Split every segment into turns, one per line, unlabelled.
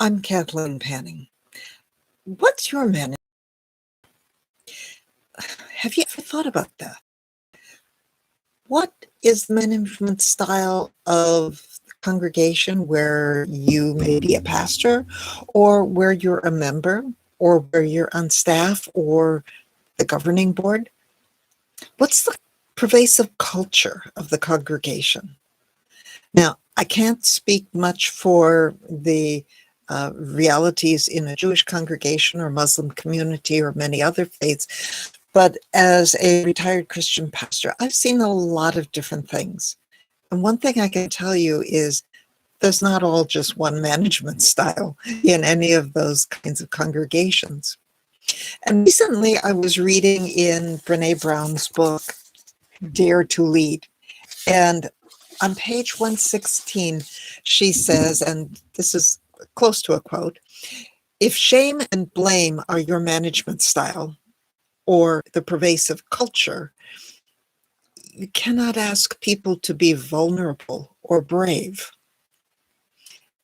I'm Kathleen Panning. What's your management? Have you ever thought about that? What is the management style of the congregation where you may be a pastor, or where you're a member, or where you're on staff or the governing board? What's the pervasive culture of the congregation? Now, I can't speak much for the realities in a Jewish congregation or Muslim community or many other faiths, but as a retired Christian pastor, I've seen a lot of different things. And one thing I can tell you is there's not all just one management style in any of those kinds of congregations. And recently I was reading in Brene Brown's book, Dare to Lead. And on page 116, she says, and this is close to a quote, "If shame and blame are your management style or the pervasive culture, you cannot ask people to be vulnerable or brave."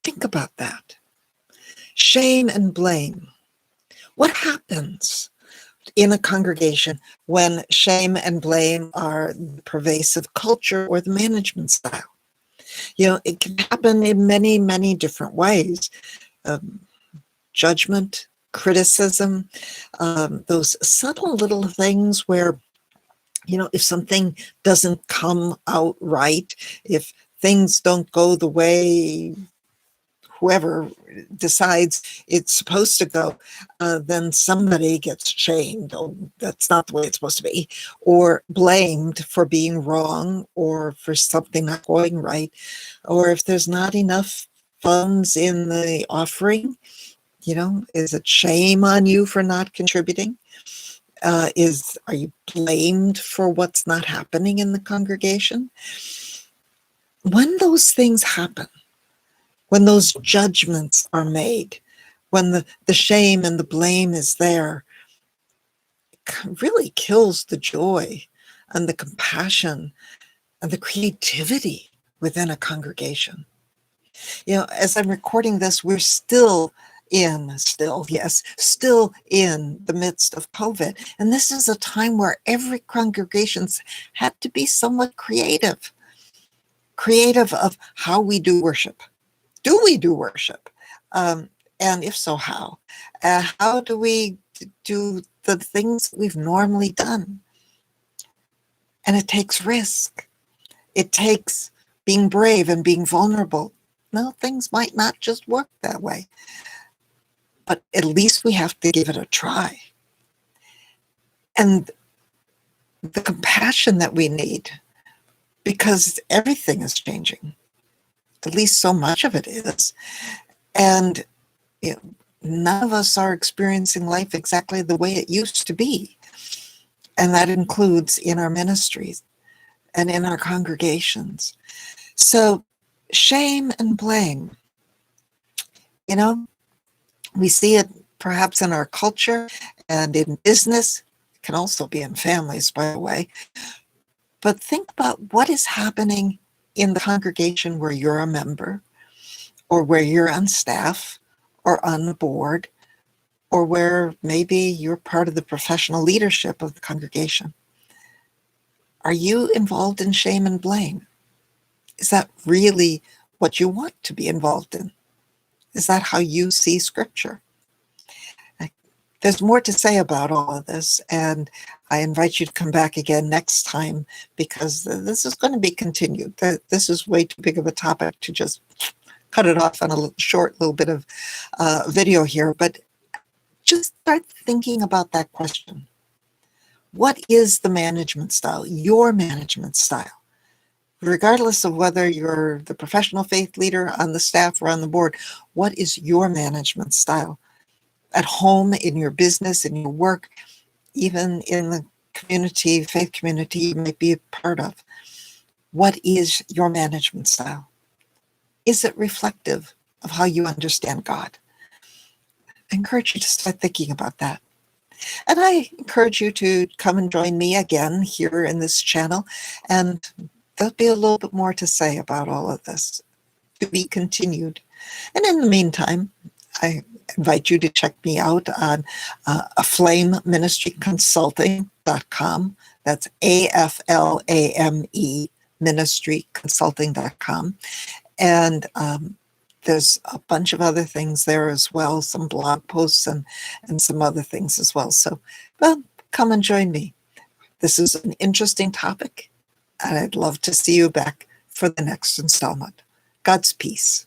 Think about that. Shame and blame. What happens in a congregation when shame and blame are the pervasive culture or the management style? It can happen in many, many different ways. Judgment, criticism, those subtle little things where, if something doesn't come out right, if things don't go the way whoever decides it's supposed to go, then somebody gets shamed. Oh, that's not the way it's supposed to be, or blamed for being wrong, or for something not going right, or if there's not enough funds in the offering, is it shame on you for not contributing? Are you blamed for what's not happening in the congregation? When those things happen, when those judgments are made, when the shame and the blame is there, it really kills the joy and the compassion and the creativity within a congregation. As I'm recording this, we're still in the midst of COVID. And this is a time where every congregation's had to be somewhat creative of how we do worship. Do we do worship? And if so, how? How do we do the things we've normally done? And it takes risk. It takes being brave and being vulnerable. No, things might not just work that way. But at least we have to give it a try. And the compassion that we need, because everything is changing. At least so much of it is. And none of us are experiencing life exactly the way it used to be. And that includes in our ministries and in our congregations. So shame and blame, we see it perhaps in our culture and in business. It can also be in families, by the way. But think about what is happening in the congregation where you're a member, or where you're on staff, or on the board, or where maybe you're part of the professional leadership of the congregation. Are you involved in shame and blame? Is that really what you want to be involved in? Is that how you see Scripture? There's more to say about all of this, and I invite you to come back again next time, because this is going to be continued. This is way too big of a topic to just cut it off on a short little bit of video here, but just start thinking about that question. What is the management style, your management style? Regardless of whether you're the professional faith leader on the staff or on the board, what is your management style? At home, in your business, in your work, even in the community, faith community you might be a part of. What is your management style? Is it reflective of how you understand God? I encourage you to start thinking about that. And I encourage you to come and join me again here in this channel, and there'll be a little bit more to say about all of this, to be continued. And in the meantime, I invite you to check me out on aflameministryconsulting.com. That's AFLAME ministryconsulting.com. And there's a bunch of other things there as well, some blog posts and some other things as well. So, well, come and join me. This is an interesting topic, and I'd love to see you back for the next installment. God's peace.